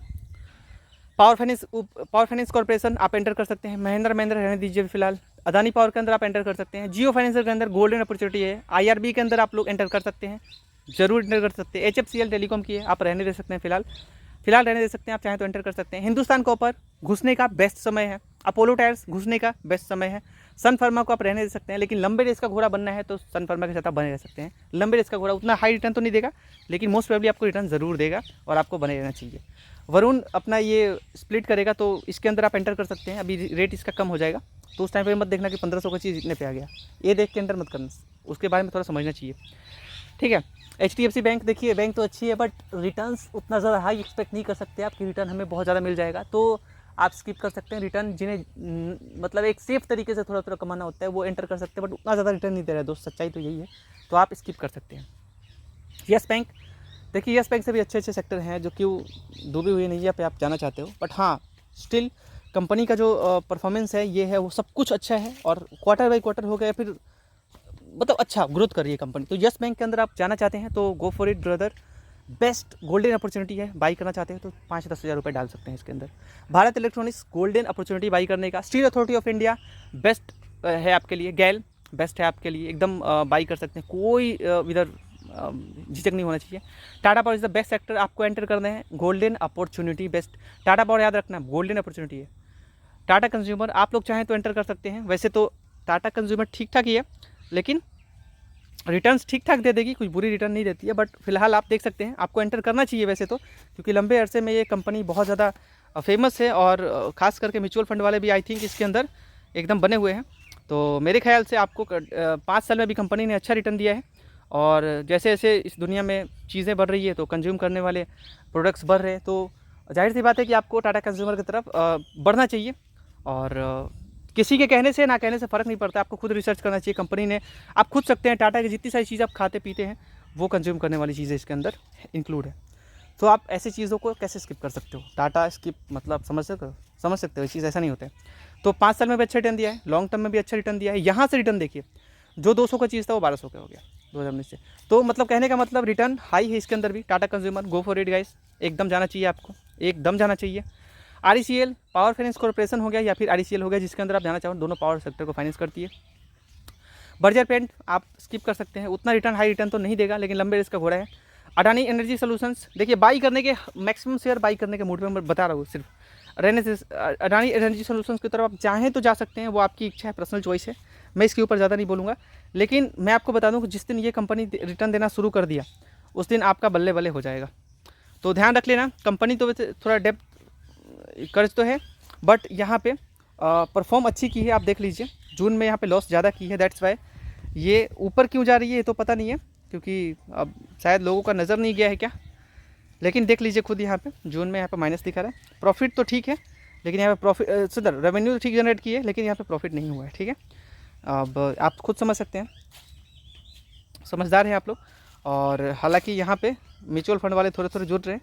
पावर फाइनेंस कॉर्पोरेशन आप एंटर कर सकते हैं, महिंद्रा रहने दीजिए फिलहाल। अदानी पावर के अंदर आप एंटर कर सकते हैं, जियो फाइनेंशियल के अंदर गोल्डन अपॉर्चुनिटी है। IRB के अंदर आप लोग एंटर कर सकते हैं, जरूर एंटर कर सकते हैं। HFCL टेलीकॉम की है, आप रहने दे सकते हैं फिलहाल रहने दे सकते हैं, आप चाहें तो एंटर कर सकते हैं। हिंदुस्तान कॉपर घुसने का बेस्ट समय है, अपोलो टायर्स घुसने का बेस्ट समय है। सन फार्मा को आप रहने दे सकते हैं, लेकिन लंबे रेस का घोड़ा बनना है तो सन फार्मा के साथ आप बने रह सकते हैं। लंबे रेस का घोड़ा उतना हाई रिटर्न तो नहीं देगा, लेकिन मोस्ट प्रोबेबली आपको रिटर्न ज़रूर देगा और आपको बने रहना चाहिए। वरुण अपना ये स्प्लिट करेगा तो इसके अंदर आप एंटर कर सकते हैं। अभी रेट इसका कम हो जाएगा तो उस टाइम पे मत देखना कि 1500 का चीज़ इतने पे आ गया, ये देख के एंटर मत करना, उसके बारे में थोड़ा समझना चाहिए, ठीक है। HDFC बैंक देखिए, बैंक तो अच्छी है बट रिटर्न्स उतना ज़्यादा हाई एक्सपेक्ट नहीं कर सकते आप कि रिटर्न हमें बहुत ज़्यादा मिल जाएगा, तो आप स्किप कर सकते हैं। रिटर्न जिन्हें मतलब एक सेफ तरीके से थोड़ा थोड़ा कमाना होता है वो एंटर कर सकते हैं, बट उतना ज़्यादा रिटर्न नहीं दे रहा है दोस्त, सच्चाई तो यही है, तो आप स्किप कर सकते हैं। यस बैंक देखिए, यस बैंक से भी अच्छे सेक्टर हैं जो कि डूबी हुई नैया पे आप जाना चाहते हो, बट हाँ स्टिल कंपनी का जो परफॉर्मेंस है ये है, वो सब कुछ अच्छा है, और क्वार्टर बाई क्वार्टर हो गया फिर मतलब अच्छा ग्रोथ कर रही है कंपनी। तो यस बैंक के अंदर आप जाना चाहते हैं तो गो for it brother, best golden opportunity है। बाई करना चाहते हैं तो 5-10 हज़ार रुपये डाल सकते हैं इसके अंदर। Bharat electronics golden opportunity by करने का। Steel authority of India best है आपके लिए। गैल बेस्ट है आपके लिए, एकदम बाई कर सकते हैं, कोई इधर झिझक नहीं होना चाहिए। Tata power is the best sector, आपको एंटर करना है। Golden opportunity best, Tata power याद रखना गोल्डन अपॉर्चुनिटी है। टाटा कंज्यूमर आप लोग चाहें तो एंटर कर सकते हैं। वैसे तो टाटा कंज्यूमर ठीक ठाक ही है, लेकिन रिटर्न्स ठीक ठाक दे देगी, कुछ बुरी रिटर्न नहीं देती है, बट फिलहाल आप देख सकते हैं, आपको एंटर करना चाहिए वैसे तो, क्योंकि लंबे अरसे में ये कंपनी बहुत ज़्यादा फेमस है, और ख़ास करके म्यूचुअल फंड वाले भी आई थिंक इसके अंदर एकदम बने हुए हैं। तो मेरे ख्याल से आपको 5 साल में भी कंपनी ने अच्छा रिटर्न दिया है, और जैसे जैसे इस दुनिया में चीज़ें बढ़ रही है तो कंज्यूम करने वाले प्रोडक्ट्स बढ़ रहे हैं, तो जाहिर सी बात है कि आपको टाटा कंज्यूमर की तरफ बढ़ना चाहिए। और किसी के कहने से ना कहने से फ़र्क नहीं पड़ता, आपको खुद रिसर्च करना चाहिए। कंपनी ने आप खुद सकते हैं, टाटा की जितनी सारी चीज़ आप खाते पीते हैं वो कंज्यूम करने वाली चीज़ें इसके अंदर इंक्लूड है। तो आप ऐसी चीज़ों को कैसे स्किप कर सकते हो? टाटा स्किप मतलब समझ सकते हो, ये चीज़ ऐसा नहीं होता है। तो 5 साल में भी अच्छा रिटर्न दिया है, लॉन्ग टर्म में भी अच्छा रिटर्न दिया है। यहाँ से रिटर्न देखिए, जो 200 का चीज़ था वो 1200 का हो गया 2019 से। तो मतलब कहने का मतलब रिटर्न हाई है इसके अंदर भी। Tata consumer go for it guys, एकदम जाना चाहिए आपको, एकदम जाना चाहिए। RECL पावर फाइनेंस कॉर्पोरेशन हो गया या फिर RECL हो गया, जिसके अंदर आप जाना चाहो, दोनों पावर सेक्टर को फाइनेंस करती है। बर्जर पेंट आप स्किप कर सकते हैं, उतना रिटर्न हाई रिटर्न तो नहीं देगा, लेकिन लंबे रेस का घोड़ा है। अडानी एनर्जी सोल्यूशंस देखिए, बाई करने के मैक्सिमम शेयर बाई करने के मूड में मैं बता रहा हूँ सिर्फ रहने से। अडानी एनर्जी सोल्यूशंस की तरफ आप चाहें तो जा सकते हैं, वो आपकी इच्छा है, पर्सनल चॉइस है, मैं इसके ऊपर ज़्यादा नहीं बोलूँगा। लेकिन मैं आपको बता दूँ कि जिस दिन ये कंपनी रिटर्न देना शुरू कर दिया उस दिन आपका बल्ले बल्ले हो जाएगा। तो ध्यान रख लेना, कंपनी तो थोड़ा डेप्थ कर्ज तो है, बट यहाँ पे परफॉर्म अच्छी की है। आप देख लीजिए जून में यहाँ पे लॉस ज़्यादा की है, दैट्स वाई ये ऊपर क्यों जा रही है ये तो पता नहीं है, क्योंकि अब शायद लोगों का नज़र नहीं गया है क्या, लेकिन देख लीजिए खुद यहाँ पे जून में यहाँ पे माइनस दिखा रहा है। प्रॉफिट तो ठीक है, लेकिन यहाँ पे प्रॉफिट सुधर रेवेन्यू तो ठीक जनरेट की है, लेकिन यहाँ पे प्रॉफिट नहीं हुआ है, ठीक है। अब आप खुद समझ सकते हैं, समझदार हैं आप लोग। और हालांकि यहाँ पे म्यूचुअल फंड वाले थोड़े थोड़े जुड़ रहे हैं,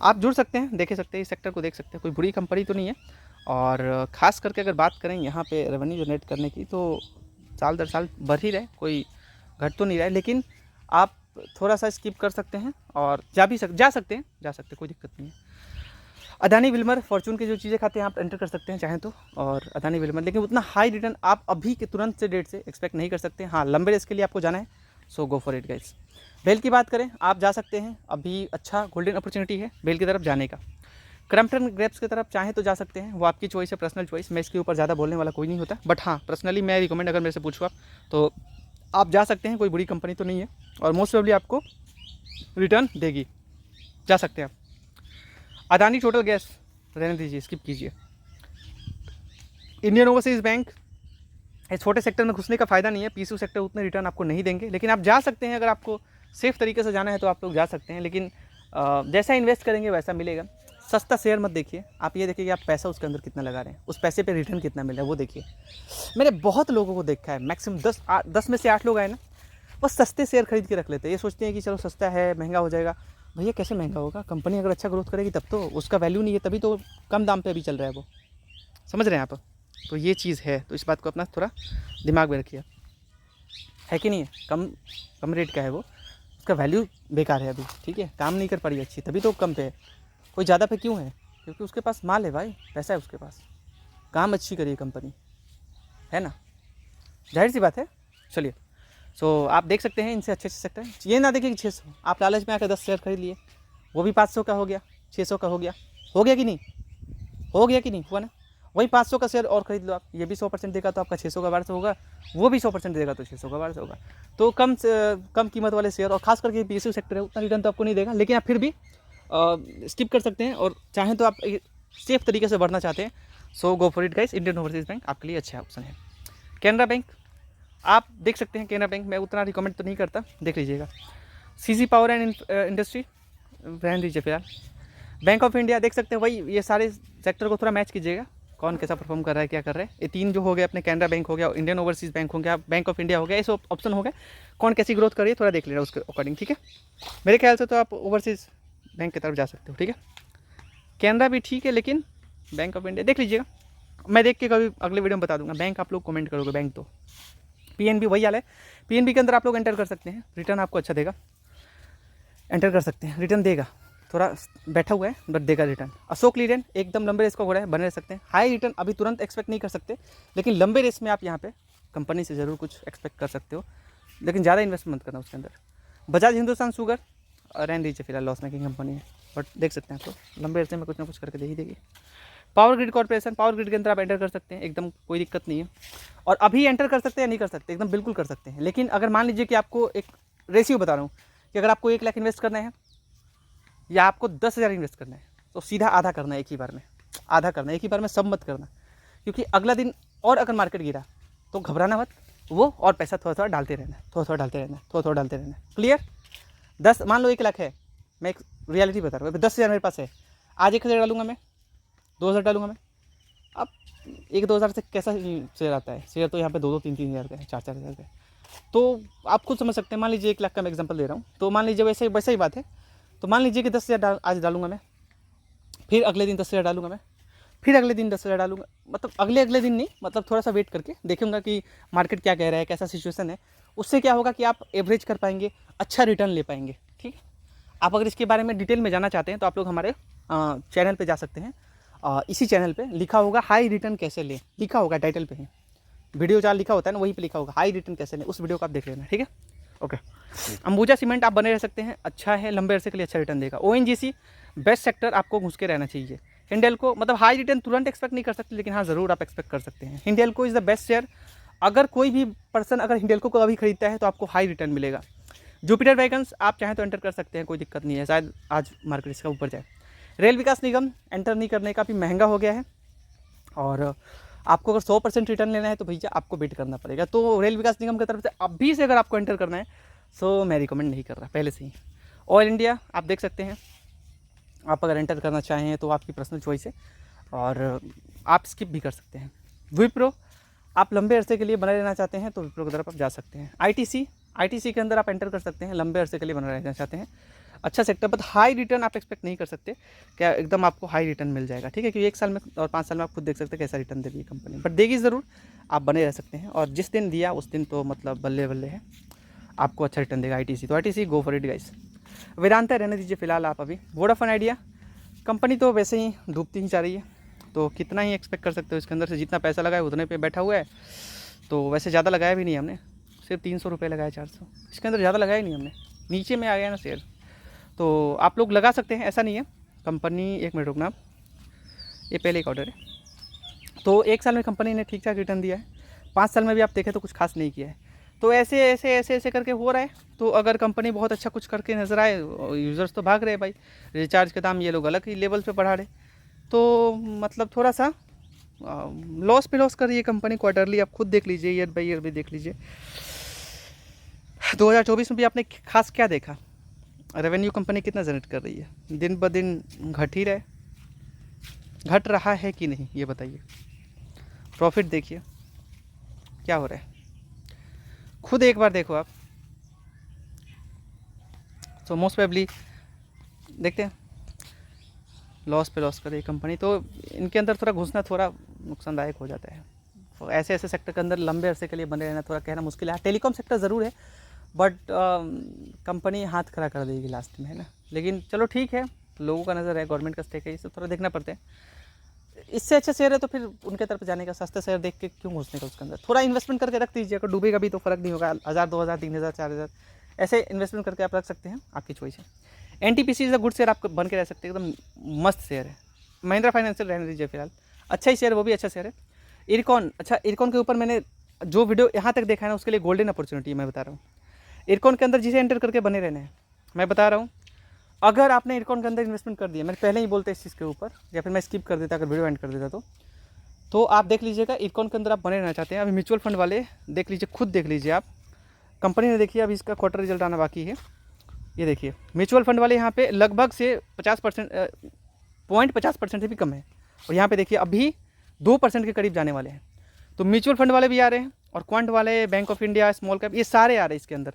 आप जुड़ सकते हैं, देख सकते हैं, इस सेक्टर को देख सकते हैं, कोई बुरी कंपनी तो नहीं है। और ख़ास करके अगर बात करें यहाँ पे रेवेन्यू जनरेट करने की, तो साल दर साल बढ़ ही रहे, कोई घट तो नहीं रहा है। लेकिन आप थोड़ा सा स्किप कर सकते हैं और जा सकते हैं, कोई दिक्कत नहीं है। अदानी विल्मर फॉर्चून की जो चीज़ें खाते हैं आप एंटर कर सकते हैं चाहें तो, और अदानी विल्मर, लेकिन उतना हाई रिटर्न आप अभी के तुरंत से डेट से एक्सपेक्ट नहीं कर सकते। हाँ, लंबे रेस के लिए आपको जाना है, so go for it guys. BEL की बात करें, आप जा सकते हैं, अभी अच्छा गोल्डन अपॉर्चुनिटी है बेल की तरफ जाने का। क्रम्पटन ग्रेप्स की तरफ चाहें तो जा सकते हैं, वो आपकी चॉइस है, पर्सनल चॉइस, मैं इसके ऊपर ज़्यादा बोलने वाला कोई नहीं होता। बट हाँ, पर्सनली मैं रिकमेंड, अगर मेरे से पूछो आप, तो आप जा सकते हैं, कोई बुरी कंपनी तो नहीं है और मोस्ट प्रोबेबली आपको रिटर्न देगी, जा सकते हैं आप। अदानी टोटल गैस रहने दीजिए, स्किप कीजिए। इंडियन ओवरसीज़ बैंक, इस छोटे सेक्टर में घुसने का फ़ायदा नहीं है, पीएसयू सेक्टर उतने रिटर्न आपको नहीं देंगे, लेकिन आप जा सकते हैं, अगर आपको सेफ़ तरीके से जाना है तो आप लोग जा सकते हैं। लेकिन जैसा इन्वेस्ट करेंगे वैसा मिलेगा। सस्ता शेयर मत देखिए, आप ये देखिए कि आप पैसा उसके अंदर कितना लगा रहे हैं, उस पैसे पे रिटर्न कितना मिल रहा है वो देखिए। मैंने बहुत लोगों को देखा है, मैक्सिमम 10 में से 8 लोग आए ना, वो सस्ते शेयर खरीद के रख लेते हैं। ये सोचते हैं कि चलो सस्ता है, महंगा हो जाएगा। भैया कैसे महंगा होगा? कंपनी अगर अच्छा ग्रोथ करेगी तब तो, उसका वैल्यू नहीं है तभी तो कम दाम पे अभी चल रहा है वो, समझ रहे हैं आप? तो ये चीज़ है, तो इस बात को अपना थोड़ा दिमाग में रखिए, है कि नहीं है? कम रेट का है वो, उसका वैल्यू बेकार है अभी, ठीक है, काम नहीं कर पा रही अच्छी, तभी तो कम पे है। कोई ज़्यादा पे क्यों है? क्योंकि उसके पास माल है भाई, पैसा है उसके पास, काम अच्छी करिए कंपनी, है ना, जाहिर सी बात है। चलिए, सो आप देख सकते हैं इनसे अच्छे सेक्टर, ये ना देखिए कि 600, आप लालच में आकर 10 शेयर खरीद लिए, वो भी 500 का हो गया, 600 का हो गया कि नहीं? हो गया कि नहीं? हुआ ना? वही 500 का शेयर और खरीद लो आप, ये भी 100% देगा तो आपका 600 का 1200 होगा, वो भी 100% देगा तो 600 का 1200 होगा। तो कम कीमत वाले शेयर, और खास करके पीएसयू सेक्टर है, उतना रिटर्न तो आपको नहीं देगा, लेकिन आप फिर भी स्किप कर सकते हैं। और चाहें तो आप सेफ तरीके से बढ़ना चाहते हैं, so go for it guys. Indian Overseas bank आपके लिए अच्छा ऑप्शन है। कैनरा बैंक आप देख सकते हैं, कैनरा बैंक मैं उतना रिकमेंड तो नहीं करता, देख लीजिएगा। सीजी पावर एंड इंडस्ट्री रहने दीजिए फिलहाल। बैंक ऑफ इंडिया देख सकते हैं, वही ये सारे सेक्टर को थोड़ा मैच कीजिएगा, कौन कैसा परफॉर्म कर रहा है, क्या कर रहा है। ये 3 जो हो गए अपने, कैनरा बैंक हो गया, इंडियन ओवरसीज़ बैंक हो गया, बैंक ऑफ इंडिया हो गया, ये सब ऑप्शन हो गए, कौन कैसी ग्रोथ कर रही है थोड़ा देख लेना उसके अकॉर्डिंग, ठीक है। मेरे ख्याल से तो आप ओवरसीज़ बैंक की तरफ जा सकते हो, ठीक है। कैनरा भी ठीक है, लेकिन बैंक ऑफ इंडिया देख लीजिएगा, मैं देख के कभी अगले वीडियो में बता दूंगा। बैंक आप लोग कमेंट करोगे, बैंक तो पीएनबी वही हाल है, पीएनबी के अंदर आप लोग एंटर कर सकते हैं, रिटर्न आपको अच्छा देगा, एंटर कर सकते हैं, रिटर्न देगा, थोड़ा बैठा हुआ है बट देगा रिटर्न। अशोक लीलैंड एकदम लंबे रेस का घोड़ा है, बने रह सकते हैं। हाई रिटर्न अभी तुरंत एक्सपेक्ट नहीं कर सकते, लेकिन लंबे रेस में आप यहाँ पे कंपनी से ज़रूर कुछ एक्सपेक्ट कर सकते हो, लेकिन ज़्यादा इन्वेस्टमेंट करना उसके अंदर। बजाज हिंदुस्तान शुगर रहने दीजिए फिलहाल, लॉस मेकिंग कंपनी है, बट देख सकते हैं आप तो लंबे रेस में कुछ ना कुछ करके दे ही देगी। Power grid corporation, power grid के अंदर आप एंटर कर सकते हैं, एकदम कोई दिक्कत नहीं है। और अभी एंटर कर सकते हैं या नहीं कर सकते, एकदम बिल्कुल कर सकते हैं। लेकिन अगर मान लीजिए कि आपको एक रेशियो बता रहा हूँ कि अगर आपको 1 लाख इन्वेस्ट करना है या आपको 10,000 इन्वेस्ट करना है, तो सीधा आधा करना है एक ही बार में, आधा करना है एक ही बार में, सब मत करना। क्योंकि अगला दिन और अगर मार्केट गिरा तो घबराना मत, वो और पैसा थोड़ा थोड़ा डालते रहना, थोड़ा थोड़ा डालते रहना, थोड़ा थोड़ा डालते रहना। क्लियर? 10 मान लो 1 लाख है, मैं एक रियलिटी बता रहा हूँ, 10,000 मेरे पास है, आज 1,000 डालूंगा मैं, 2,000 डालूंगा मैं। अब 1-2 हज़ार से कैसा शेयर आता है? शेयर तो यहाँ पे 2-2, 3-3 हज़ार का है, 4-4 हज़ार का है। तो आप खुद समझ सकते हैं, मान लीजिए 1 लाख का मैं एग्जांपल दे रहा हूँ, तो मान लीजिए वैसे ही बात है। तो मान लीजिए कि 10,000 आज डालूंगा मैं, फिर अगले दिन 10,000 डालूंगा मैं, फिर अगले दिन 10,000 डालूंगा, मतलब अगले दिन नहीं, मतलब थोड़ा सा वेट करके देखूंगा कि मार्केट क्या कह रहा है, कैसा सिचुएशन है। उससे क्या होगा कि आप एवरेज कर पाएंगे, अच्छा रिटर्न ले पाएंगे, ठीक है। आप अगर इसके बारे में डिटेल में जानना चाहते हैं तो आप लोग हमारे चैनल पे जा सकते हैं। इसी चैनल पे लिखा होगा हाई रिटर्न कैसे ले, लिखा होगा टाइटल पे ही, वीडियो 4 लिखा होता है ना, वहीं पे लिखा होगा हाई रिटर्न कैसे ले, उस वीडियो को आप देख लेना, ठीक है। ओके, अंबुजा सीमेंट आप बने रह सकते हैं, अच्छा है, लंबे अरसे के लिए अच्छा रिटर्न देगा। ओएनजीसी बेस्ट सेक्टर, आपको घुस के रहना चाहिए। हिंडेल्को मतलब हाई रिटर्न तुरंत एक्सपेक्ट नहीं कर सकते, लेकिन हाँ ज़रूर आप एक्सपेक्ट कर सकते हैं। Hindalco is the best share, अगर कोई भी पर्सन अगर हिंडेल्को को अभी खरीदता है तो आपको हाई रिटर्न मिलेगा। जुपिटर वैगन्स आप चाहें तो एंटर कर सकते हैं, कोई दिक्कत नहीं है, शायद आज मार्केट इसका ऊपर जाए। रेल विकास निगम एंटर नहीं करने का भी महंगा हो गया है, और आपको अगर 100% रिटर्न लेना है तो भैया आपको वेट करना पड़ेगा। तो रेल विकास निगम की तरफ से अभी से अगर आपको एंटर करना है, सो मैं रिकमेंड नहीं कर रहा पहले से ही। ऑयल इंडिया आप देख सकते हैं, आप अगर एंटर करना चाहें तो आपकी पर्सनल चॉइस है, और आप स्किप भी कर सकते हैं। विप्रो आप लंबे अरसे के लिए बने रहना चाहते हैं तो विप्रो की तरफ आप जा सकते हैं। आईटीसी आईटीसी के अंदर आप एंटर कर सकते हैं, लंबे अरसे के लिए बना रहना चाहते हैं, अच्छा सेक्टर, बट हाई रिटर्न आप एक्सपेक्ट नहीं कर सकते क्या एकदम आपको हाई रिटर्न मिल जाएगा, ठीक है, क्योंकि 1 साल में और 5 साल में आप खुद देख सकते हैं कैसा रिटर्न देगी कंपनी, बट देगी ज़रूर, आप बने रह सकते हैं। और जिस दिन दिया उस दिन तो मतलब बल्ले बल्ले है, आपको अच्छा रिटर्न देगा आईटीसी, तो ITC go for it guys. Vedanta रहने दीजिए फिलहाल आप अभी। वोडाफोन आइडिया कंपनी तो वैसे ही डूबती ही जा रही है, तो कितना ही एक्सपेक्ट कर सकते हो इसके अंदर से, जितना पैसा लगाया उतने पे बैठा हुआ है, तो वैसे ज़्यादा लगाया भी नहीं हमने, सिर्फ 300 रुपये लगाया, 400, इसके अंदर ज़्यादा लगाया नहीं हमने, नीचे में आ गया ना शेयर, तो आप लोग लगा सकते हैं, ऐसा नहीं है। कंपनी, 1 मिनट रुकना, ये पहले एक ऑर्डर है, तो 1 साल में कंपनी ने ठीक ठाक रिटर्न दिया है, 5 साल में भी आप देखें तो कुछ खास नहीं किया है, तो ऐसे ऐसे ऐसे ऐसे करके हो रहा है। तो अगर कंपनी बहुत अच्छा कुछ करके नज़र आए, यूज़र्स तो भाग रहे हैं भाई, रिचार्ज के दाम ये लोग अलग ही लेवल पे बढ़ा रहे, तो मतलब थोड़ा सा लॉस पे लॉस कर रही है कंपनी क्वार्टरली, आप खुद देख लीजिए, ईयर बाई ईयर भी देख लीजिए। 2024 में भी आपने खास क्या देखा, रेवेन्यू कंपनी कितना जनरेट कर रही है, दिन ब दिन घट रहा है कि नहीं, ये बताइए। प्रॉफिट देखिए क्या हो रहा है, खुद एक बार देखो आप। तो मोस्ट प्रोबेबली देखते हैं, लॉस पे लॉस कर रही है कंपनी, तो इनके अंदर थोड़ा घुसना थोड़ा नुकसानदायक हो जाता है। तो ऐसे ऐसे सेक्टर के अंदर लंबे अरसे के लिए बने रहना थोड़ा कहना मुश्किल है। टेलीकॉम सेक्टर ज़रूर है, बट कंपनी हाथ खड़ा कर देगी लास्ट में, है ना। लेकिन चलो ठीक है, लोगों का नज़र है, गवर्नमेंट का स्टेक है, ये सब थोड़ा देखना पड़ता है। इससे अच्छा शेयर है तो फिर उनके तरफ जाने का, सस्ते शेयर देख के क्यों घुसने का उसके अंदर। थोड़ा इन्वेस्टमेंट करके रख दीजिए, अगर डूबेगा भी तो फ़र्क नहीं होगा, 1000 2000 3000 4000 ऐसे इन्वेस्टमेंट करके आप रख सकते हैं, आपकी चॉइस है। NTPC is a good share, आप बन के रह सकते हैं, एकदम मस्त शेयर है। महिंद्रा फाइनेंशियल रहने दीजिए फिलहाल, अच्छा ही शेयर, वो भी अच्छा शेयर है। इरकॉन, अच्छा इरकॉन के ऊपर मैंने जो वीडियो यहाँ तक देखा है ना, उसके लिए गोल्डन अपॉर्चुनिटी मैं बता रहा हूँ। इरकॉन के अंदर जिसे एंटर करके बने रहना है, मैं बता रहा हूँ। अगर आपने इरकॉन के अंदर इन्वेस्टमेंट कर दिया, मैंने पहले ही बोलते इस चीज़ के ऊपर, या फिर मैं स्किप कर देता अगर वीडियो एंड कर देता, तो आप देख लीजिएगा इरकॉन के अंदर आप बने रहना चाहते हैं। अभी म्यूचुअल फंड वाले देख लीजिए, खुद देख लीजिए आप, कंपनी ने देखिए अभी इसका क्वार्टर रिजल्ट आना बाकी है, ये देखिए म्यूचुअल फंड वाले यहाँ पे लगभग से 50% 50% से भी कम है, और यहाँ पे देखिए अभी 2% के करीब जाने वाले हैं। तो म्यूचुअल फंड वाले भी आ रहे हैं, और क्वांट वाले, bank of India, small cap, ये सारे आ रहे हैं इसके अंदर।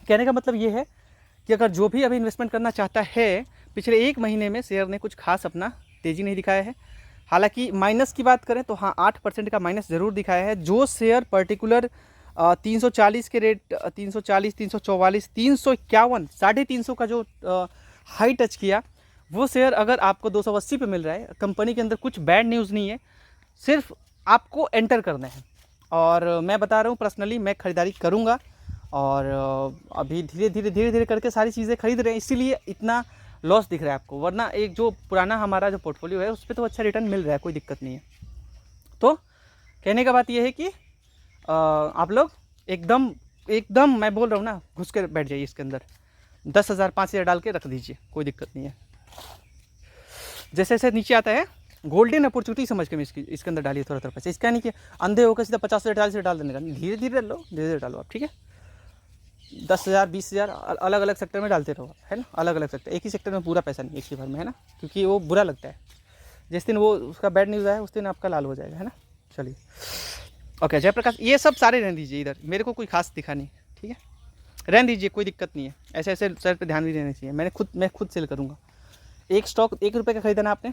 कहने का मतलब ये है कि अगर जो भी अभी इन्वेस्टमेंट करना चाहता है, पिछले 1 महीने में शेयर ने कुछ खास अपना तेज़ी नहीं दिखाया है। हालांकि माइनस की बात करें तो हाँ 8% का माइनस ज़रूर दिखाया है। जो शेयर पर्टिकुलर 340 के रेट, 340, 344, 351, 350 का जो हाई टच किया, वो शेयर अगर आपको 280 पे मिल रहा है, कंपनी के अंदर कुछ बैड न्यूज़ नहीं है, सिर्फ आपको एंटर करना है। और मैं बता रहा हूँ पर्सनली मैं ख़रीदारी करूँगा, और अभी धीरे धीरे करके सारी चीज़ें खरीद रहे हैं, इसीलिए इतना लॉस दिख रहा है आपको, वरना एक जो पुराना हमारा जो पोर्टफोलियो है उस पर तो अच्छा रिटर्न मिल रहा है, कोई दिक्कत नहीं है। तो कहने का बात यह है कि आप लोग एकदम मैं बोल रहा हूँ ना, घुस कर बैठ जाइए इसके अंदर, 10,000 5,000 डाल के रख दीजिए, कोई दिक्कत नहीं है। जैसे जैसे नीचे आता है, गोल्डन अपॉर्चुनिटी समझ के इसके अंदर डालिए थोड़ा पैसे, इसका नहीं कि अंधे होकर सीधा 50,000 40,000 से डाल देने का, धीरे धीरे डालो आप, ठीक है। 10,000 20,000 अलग अलग सेक्टर में डालते रहो, है ना, अलग अलग सेक्टर, एक ही सेक्टर में पूरा पैसा नहीं एक ही बार में, है ना, क्योंकि वो बुरा लगता है। जिस दिन वो उसका बैड न्यूज़ आया उस दिन आपका लाल हो जाएगा, है ना। चलिए ओके, जयप्रकाश, ये सब सारे रहने दीजिए इधर, मेरे को कोई खास दिखा नहीं, ठीक है, रहने दीजिए, कोई दिक्कत नहीं है। ऐसे ऐसे सर पे ध्यान भी देना चाहिए, मैं खुद सेल करूँगा। एक स्टॉक 1 रुपये का खरीदना आपने,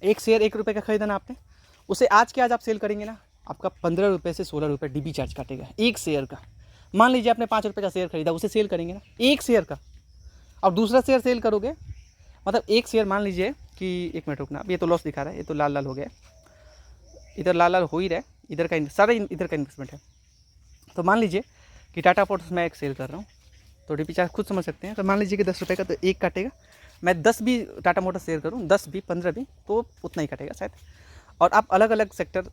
एक शेयर 1 रुपये का खरीदना आपने, उसे आज के आज आप सेल करेंगे ना, आपका 15 रुपये से 16 रुपये डीबी चार्ज काटेगा एक शेयर का। मान लीजिए आपने 5 रुपये का शेयर खरीदा, उसे सेल करेंगे ना एक शेयर का, और दूसरा शेयर सेल करोगे, मतलब एक शेयर मान लीजिए कि 1 मिनट रुकना, ये तो लॉस दिखा रहा है, ये तो लाल लाल हो गया, इधर लाल लाल हो ही रहा है, इधर का सारा इधर का इन्वेस्टमेंट है। तो मान लीजिए कि टाटा मोटर्स मैं एक सेल कर रहा हूँ, तो डीपी चार्ज खुद समझ सकते हैं। तो मान लीजिए कि 10 रुपये का, तो एक काटेगा, मैं 10 भी टाटा मोटर्स शेयर करूँ, 10 भी 15 भी, तो उतना ही काटेगा शायद। और आप अलग अलग सेक्टर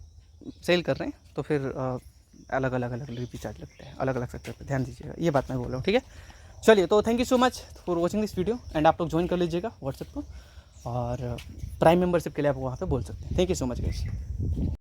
सेल कर रहे हैं, तो फिर अलग अलग डीपी चार्ज लगता है, अलग अलग सेक्टर पर ध्यान दीजिएगा, ये बात मैं बोल रहा हूँ, ठीक है। चलिए, तो thank you so much for watching this video, and आप लोग ज्वाइन कर लीजिएगा व्हाट्सएप को, और प्राइम मेंबरशिप के लिए आप वहाँ पे बोल सकते हैं। Thank you so much guys.